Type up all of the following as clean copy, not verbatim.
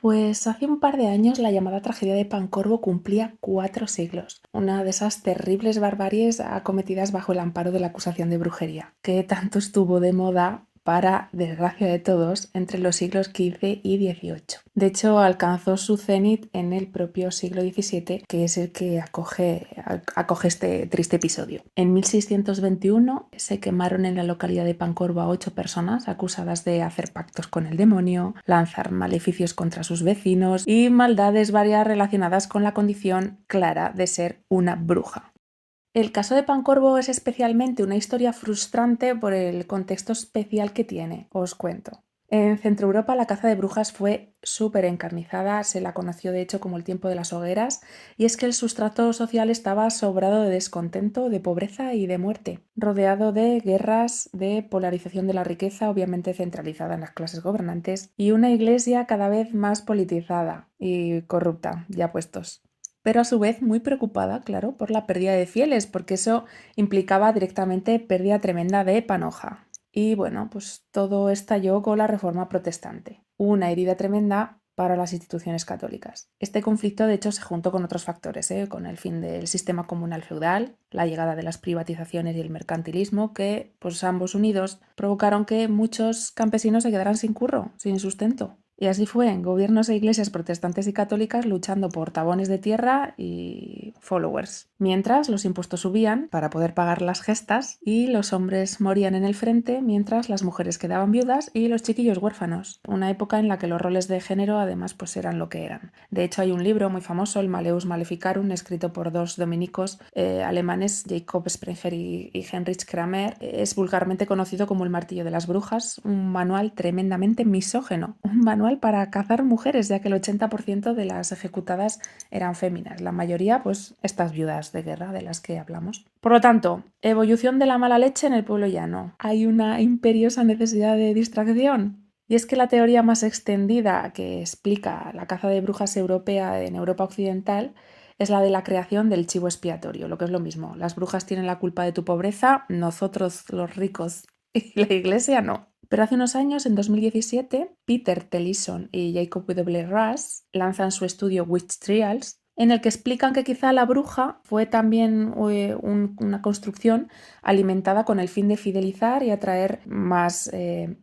Pues hace un par de años la llamada tragedia de Pancorbo cumplía 4 siglos, una de esas terribles barbaries acometidas bajo el amparo de la acusación de brujería, que tanto estuvo de moda para desgracia de todos entre los siglos XV y XVIII. De hecho, alcanzó su cenit en el propio siglo XVII, que es el que acoge este triste episodio. En 1621 se quemaron en la localidad de Pancorbo a 8 personas acusadas de hacer pactos con el demonio, lanzar maleficios contra sus vecinos y maldades varias relacionadas con la condición clara de ser una bruja. El caso de Pancorbo es especialmente una historia frustrante por el contexto especial que tiene, os cuento. En Centro Europa la caza de brujas fue súper encarnizada, se la conoció de hecho como el tiempo de las hogueras, y es que el sustrato social estaba sobrado de descontento, de pobreza y de muerte, rodeado de guerras, de polarización de la riqueza, obviamente centralizada en las clases gobernantes, y una iglesia cada vez más politizada y corrupta, ya puestos, pero a su vez muy preocupada, claro, por la pérdida de fieles, porque eso implicaba directamente pérdida tremenda de panoja. Y bueno, pues todo estalló con la Reforma Protestante, una herida tremenda para las instituciones católicas. Este conflicto, de hecho, se juntó con otros factores, con el fin del sistema comunal feudal, la llegada de las privatizaciones y el mercantilismo, que, pues ambos unidos, provocaron que muchos campesinos se quedaran sin curro, sin sustento. Y así fue, gobiernos e iglesias protestantes y católicas luchando por tabones de tierra y followers. Mientras los impuestos subían para poder pagar las gestas y los hombres morían en el frente mientras las mujeres quedaban viudas y los chiquillos huérfanos. Una época en la que los roles de género además pues eran lo que eran. De hecho hay un libro muy famoso, el Malleus Maleficarum, escrito por dos dominicos alemanes, Jacob Sprenger y Heinrich Kramer. Es vulgarmente conocido como el martillo de las brujas, un manual tremendamente misógeno, un manual para cazar mujeres, ya que el 80% de las ejecutadas eran féminas, la mayoría pues estas viudas de guerra de las que hablamos. Por lo tanto, evolución de la mala leche en el pueblo llano. Hay una imperiosa necesidad de distracción. Y es que la teoría más extendida que explica la caza de brujas europea en Europa occidental es la de la creación del chivo expiatorio, lo que es lo mismo. Las brujas tienen la culpa de tu pobreza, nosotros los ricos y la iglesia no. Pero hace unos años, en 2017, Peter Tellison y Jacob W. Russ lanzan su estudio Witch Trials, en el que explican que quizá la bruja fue también una construcción alimentada con el fin de fidelizar y atraer más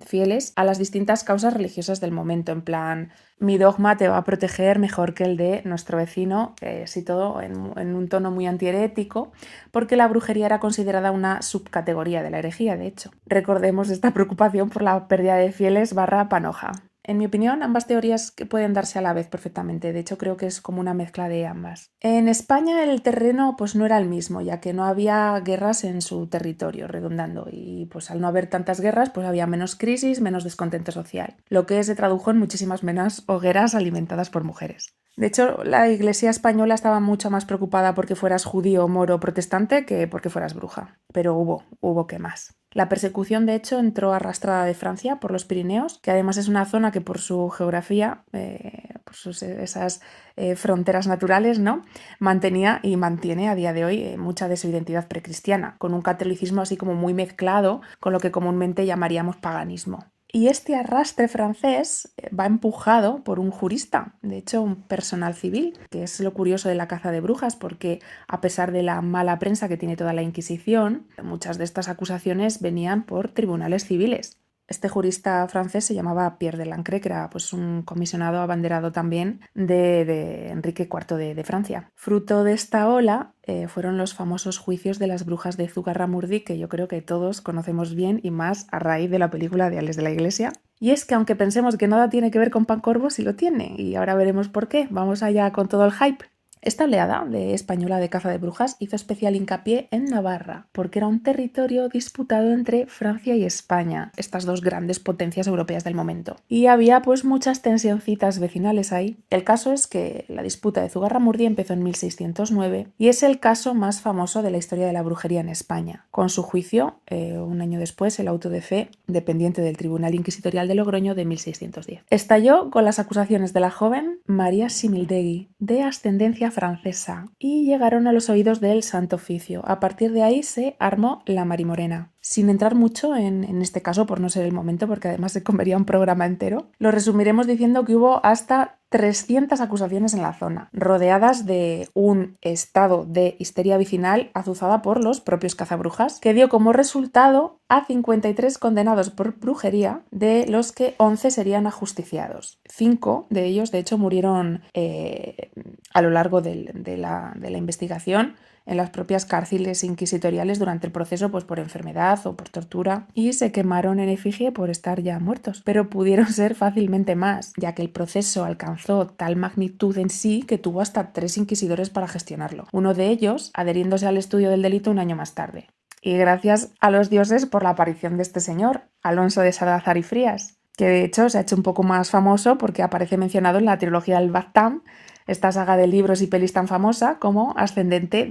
fieles a las distintas causas religiosas del momento, en plan, mi dogma te va a proteger mejor que el de nuestro vecino, así todo en un tono muy antiherético, porque la brujería era considerada una subcategoría de la herejía, de hecho. Recordemos esta preocupación por la pérdida de fieles barra panoja. En mi opinión, ambas teorías pueden darse a la vez perfectamente, de hecho creo que es como una mezcla de ambas. En España el terreno pues no era el mismo, ya que no había guerras en su territorio, redundando, y pues al no haber tantas guerras pues había menos crisis, menos descontento social, lo que se tradujo en muchísimas menos hogueras alimentadas por mujeres. De hecho, la Iglesia española estaba mucho más preocupada porque fueras judío, moro o protestante que porque fueras bruja, pero hubo que más. La persecución, de hecho, entró arrastrada de Francia por los Pirineos, que además es una zona que por su geografía, esas fronteras naturales, ¿no?, mantenía y mantiene a día de hoy mucha de su identidad precristiana, con un catolicismo así como muy mezclado con lo que comúnmente llamaríamos paganismo. Y este arrastre francés va empujado por un jurista, de hecho un personal civil, que es lo curioso de la caza de brujas, porque a pesar de la mala prensa que tiene toda la Inquisición, muchas de estas acusaciones venían por tribunales civiles. Este jurista francés se llamaba Pierre de Lancre, que era pues, un comisionado abanderado también de Enrique IV de Francia. Fruto de esta ola fueron los famosos juicios de las brujas de Zugarramurdi, que yo creo que todos conocemos bien y más a raíz de la película de Ales de la Iglesia. Y es que aunque pensemos que nada tiene que ver con Pancorbo, sí lo tiene, y ahora veremos por qué. Vamos allá con todo el hype. Esta oleada de española de caza de brujas hizo especial hincapié en Navarra, porque era un territorio disputado entre Francia y España, estas dos grandes potencias europeas del momento. Y había pues muchas tensioncitas vecinales ahí. El caso es que la disputa de Zugarramurdi empezó en 1609 y es el caso más famoso de la historia de la brujería en España. Con su juicio, un año después, el auto de fe, dependiente del Tribunal Inquisitorial de Logroño de 1610. Estalló con las acusaciones de la joven María Simildegui, de ascendencia francesa, y llegaron a los oídos del Santo Oficio. A partir de ahí se armó la Marimorena. Sin entrar mucho en este caso, por no ser el momento, porque además se comería un programa entero, lo resumiremos diciendo que hubo hasta 300 acusaciones en la zona, rodeadas de un estado de histeria vecinal azuzada por los propios cazabrujas, que dio como resultado a 53 condenados por brujería, de los que 11 serían ajusticiados. 5 de ellos, de hecho, murieron a lo largo de la investigación en las propias cárceles inquisitoriales durante el proceso, pues por enfermedad o por tortura, y se quemaron en efigie por estar ya muertos. Pero pudieron ser fácilmente más, ya que el proceso alcanzó tal magnitud en sí que tuvo hasta 3 inquisidores para gestionarlo, uno de ellos adheriéndose al estudio del delito un año más tarde. Y gracias a los dioses por la aparición de este señor, Alonso de Salazar y Frías, que de hecho se ha hecho un poco más famoso porque aparece mencionado en la trilogía del Baztán, esta saga de libros y pelis tan famosa, como ascendente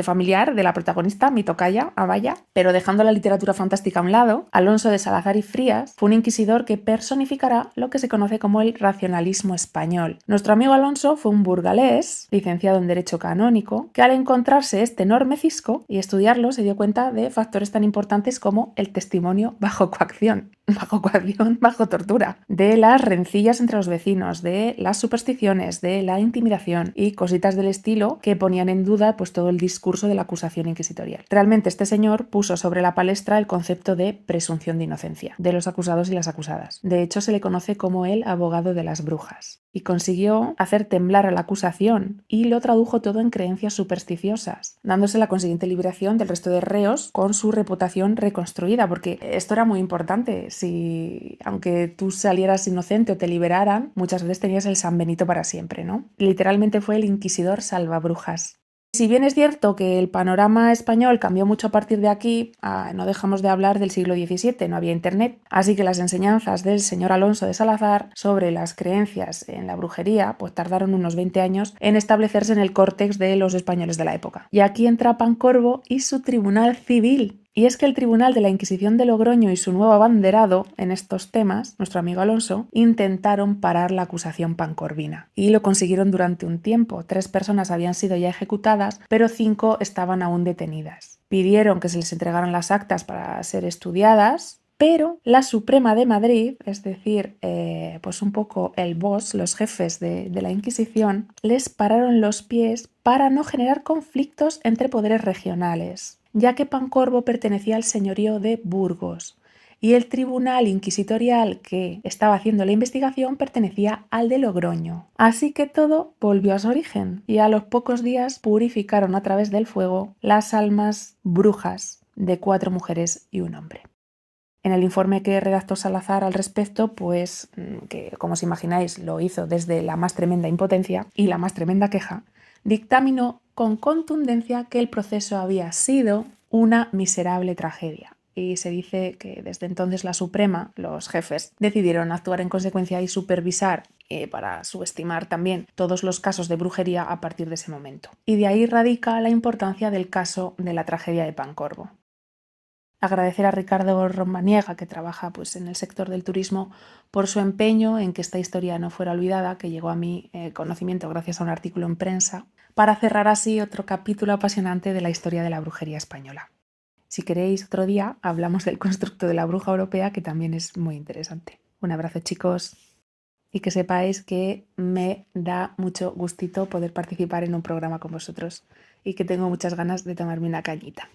familiar de la protagonista, mi tocaya, Amaya. Pero dejando la literatura fantástica a un lado, Alonso de Salazar y Frías fue un inquisidor que personificará lo que se conoce como el racionalismo español. Nuestro amigo Alonso fue un burgalés, licenciado en Derecho Canónico, que al encontrarse este enorme cisco y estudiarlo se dio cuenta de factores tan importantes como el testimonio bajo coacción, bajo tortura, de las rencillas entre los vecinos, de las supersticiones, de la intimidación y cositas del estilo que ponían en duda pues todo el discurso de la acusación inquisitorial. Realmente este señor puso sobre la palestra el concepto de presunción de inocencia de los acusados y las acusadas. De hecho, se le conoce como el abogado de las brujas y consiguió hacer temblar a la acusación y lo tradujo todo en creencias supersticiosas, dándose la consiguiente liberación del resto de reos con su reputación reconstruida, porque esto era muy importante. Si, aunque tú salieras inocente o te liberaran, muchas veces tenías el San Benito para siempre, ¿no? Literalmente fue el inquisidor salvabrujas. Si bien es cierto que el panorama español cambió mucho a partir de aquí, no dejamos de hablar del siglo XVII, no había internet, así que las enseñanzas del señor Alonso de Salazar sobre las creencias en la brujería pues tardaron unos 20 años en establecerse en el córtex de los españoles de la época. Y aquí entra Pancorbo y su tribunal civil. Y es que el Tribunal de la Inquisición de Logroño y su nuevo abanderado en estos temas, nuestro amigo Alonso, intentaron parar la acusación pancorvina. Y lo consiguieron durante un tiempo. 3 personas habían sido ya ejecutadas, pero 5 estaban aún detenidas. Pidieron que se les entregaran las actas para ser estudiadas, pero la Suprema de Madrid, es decir, pues un poco el boss, los jefes de la Inquisición, les pararon los pies para no generar conflictos entre poderes regionales, ya que Pancorbo pertenecía al señorío de Burgos y el tribunal inquisitorial que estaba haciendo la investigación pertenecía al de Logroño. Así que todo volvió a su origen y a los pocos días purificaron a través del fuego las almas brujas de 4 mujeres y un hombre. En el informe que redactó Salazar al respecto, pues que como os imagináis lo hizo desde la más tremenda impotencia y la más tremenda queja, dictaminó con contundencia que el proceso había sido una miserable tragedia. Y se dice que desde entonces la Suprema, los jefes, decidieron actuar en consecuencia y supervisar para subestimar también todos los casos de brujería a partir de ese momento. Y de ahí radica la importancia del caso de la tragedia de Pancorbo. Agradecer a Ricardo Romaniega, que trabaja pues, en el sector del turismo, por su empeño en que esta historia no fuera olvidada, que llegó a mi conocimiento gracias a un artículo en prensa, para cerrar así otro capítulo apasionante de la historia de la brujería española. Si queréis, otro día hablamos del constructo de la bruja europea, que también es muy interesante. Un abrazo, chicos, y que sepáis que me da mucho gustito poder participar en un programa con vosotros y que tengo muchas ganas de tomarme una cañita.